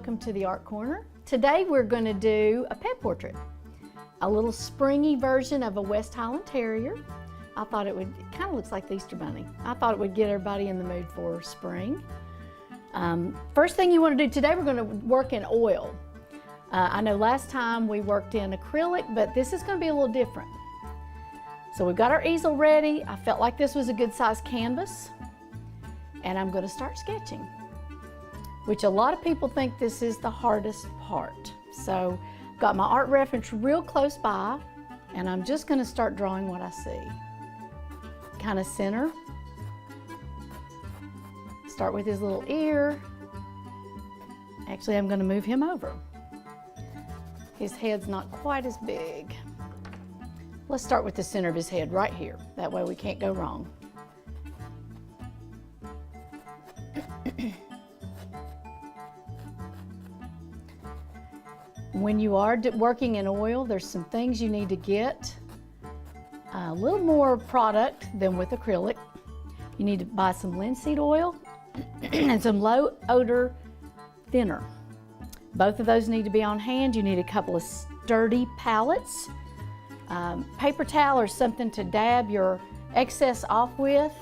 welcome to the Art Corner. Today we're going to do a pet portrait, a little springy version of a West Highland Terrier. I thought it kind of looks like the Easter Bunny. I thought it would get everybody in the mood for spring. First thing you want to do today, we're going to work in oil. I know last time we worked in acrylic, but this is going to be a little different. So we've got our easel ready. I felt like this was a good size canvas, and I'm going to start sketching, which a lot of people think this is the hardest part. So I've got my art reference real close by, and I'm just going to start drawing what I see. Kind of center. Start with his little ear. Actually, I'm going to move him over. His head's not quite as big. Let's start with the center of his head right here. That way we can't go wrong. When you are working in oil, there's some things you need to get a little more product than with acrylic. You need to buy some linseed oil and some low odor thinner. Both of those need to be on hand. You need a couple of sturdy palettes, paper towel or something to dab your excess off with.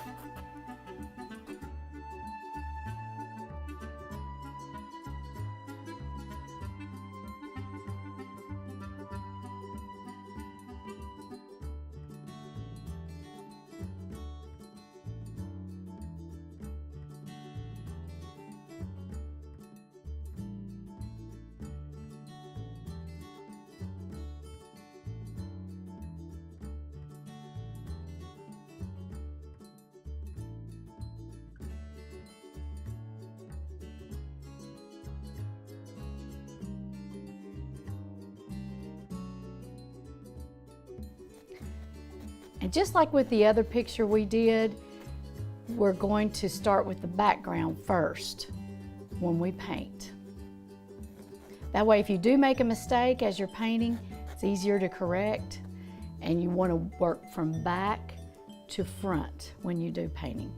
And just like with the other picture we did, we're going to start with the background first when we paint. That way, if you do make a mistake as you're painting, it's easier to correct, and you want to work from back to front when you do painting.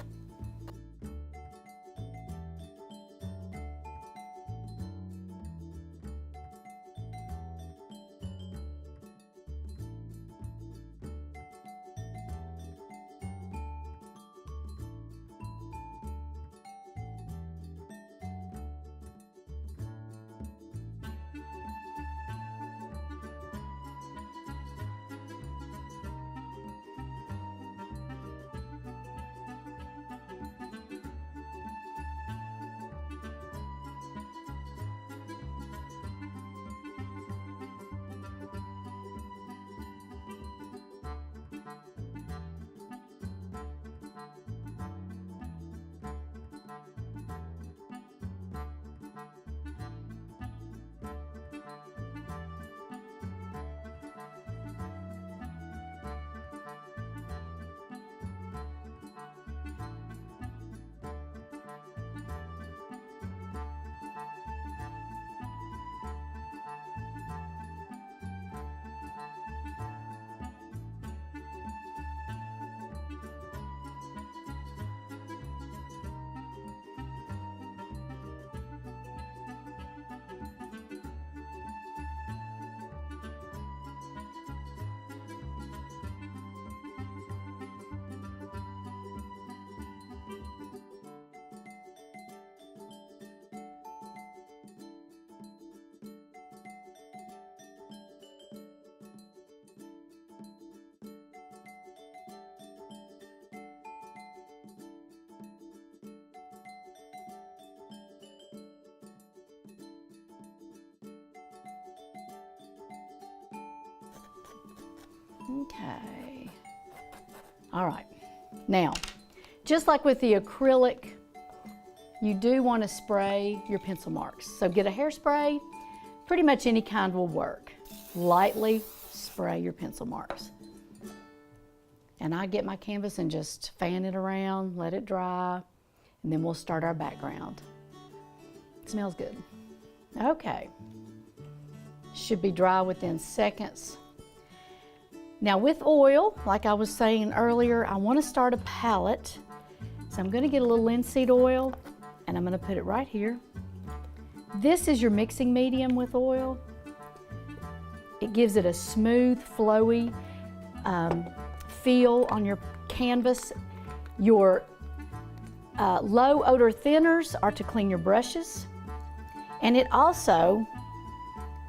Okay. All right. Now, just like with the acrylic, you do want to spray your pencil marks. So get a hairspray. Pretty much any kind will work. Lightly spray your pencil marks. And I get my canvas and just fan it around, let it dry, and then we'll start our background. It smells good. Okay. Should be dry within seconds. Now with oil, like I was saying earlier, I want to start a palette. So I'm going to get a little linseed oil, and I'm going to put it right here. This is your mixing medium with oil. It gives it a smooth, flowy feel on your canvas. Your low odor thinners are to clean your brushes, and it also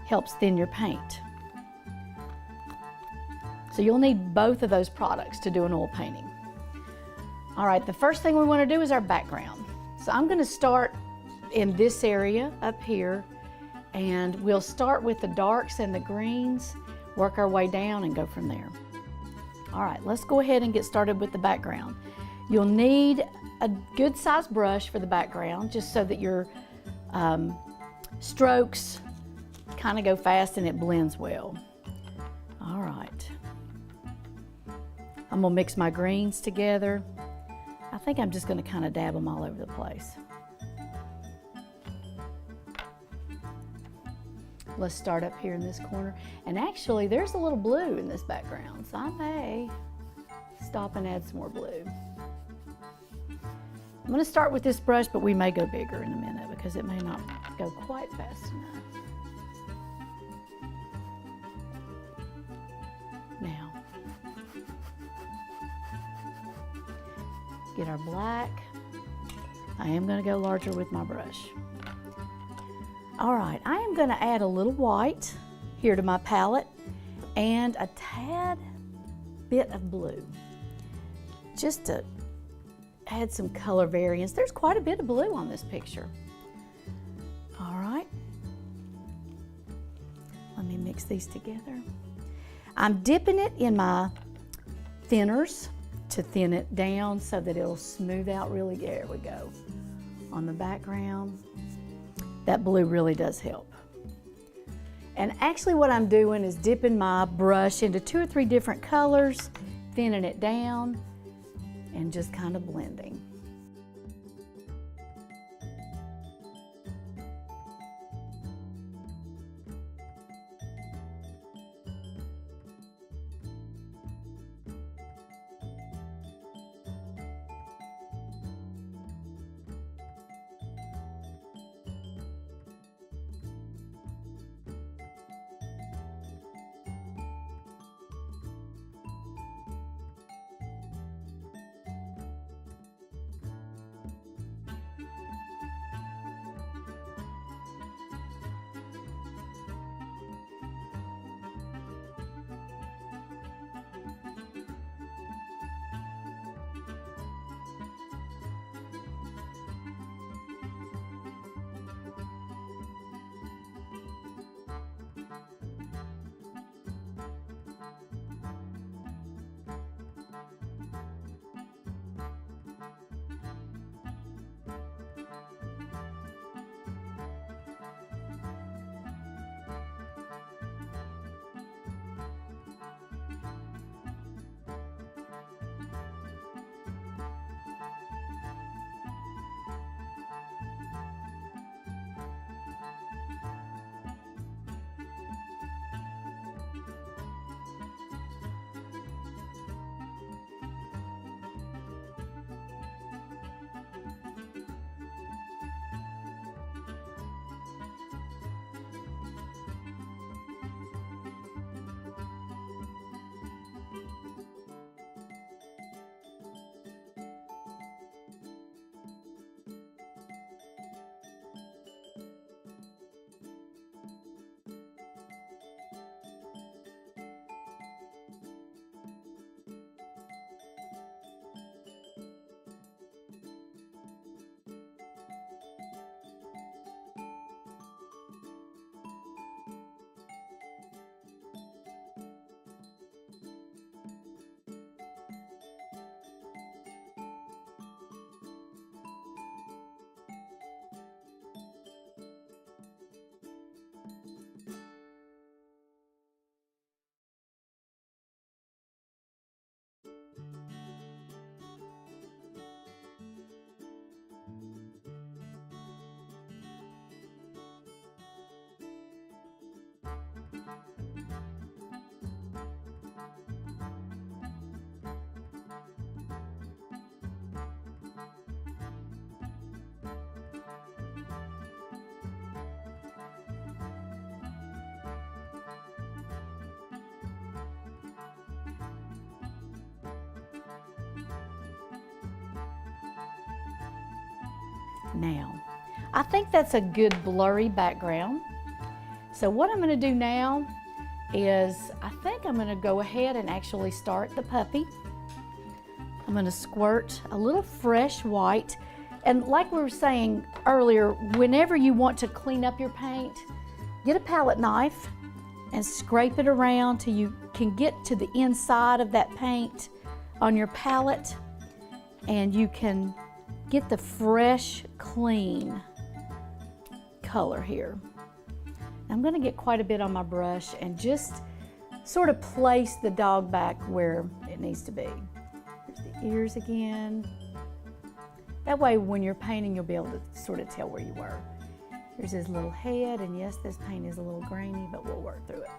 helps thin your paint. So you'll need both of those products to do an oil painting. All right, the first thing we want to do is our background. So I'm going to start in this area up here, and we'll start with the darks and the greens, work our way down and go from there. All right, let's go ahead and get started with the background. You'll need a good sized brush for the background, just so that your strokes kind of go fast and it blends well. All right, I'm gonna mix my greens together. I think I'm just gonna kind of dab them all over the place. Let's start up here in this corner. And actually, there's a little blue in this background, so I may stop and add some more blue. I'm going to start with this brush, but we may go bigger in a minute because it may not go quite fast enough. Now, get our black. I am going to go larger with my brush. All right, I am going to add a little white here to my palette and a tad bit of blue, just to add some color variance. There's quite a bit of blue on this picture. All right, let me mix these together. I'm dipping it in my thinners to thin it down so that it'll smooth out really. There we go. On the background. That blue really does help. And actually what I'm doing is dipping my brush into 2 or 3 different colors, thinning it down, and just kind of blending. Now, I think that's a good blurry background. So what I'm gonna do now is, I think I'm gonna go ahead and actually start the puppy. I'm gonna squirt a little fresh white. And like we were saying earlier, whenever you want to clean up your paint, get a palette knife and scrape it around till you can get to the inside of that paint on your palette, and you can get the fresh, clean color here. I'm gonna get quite a bit on my brush and just sort of place the dog back where it needs to be. Here's the ears again. That way when you're painting, you'll be able to sort of tell where you were. Here's his little head, and yes, this paint is a little grainy, but we'll work through it.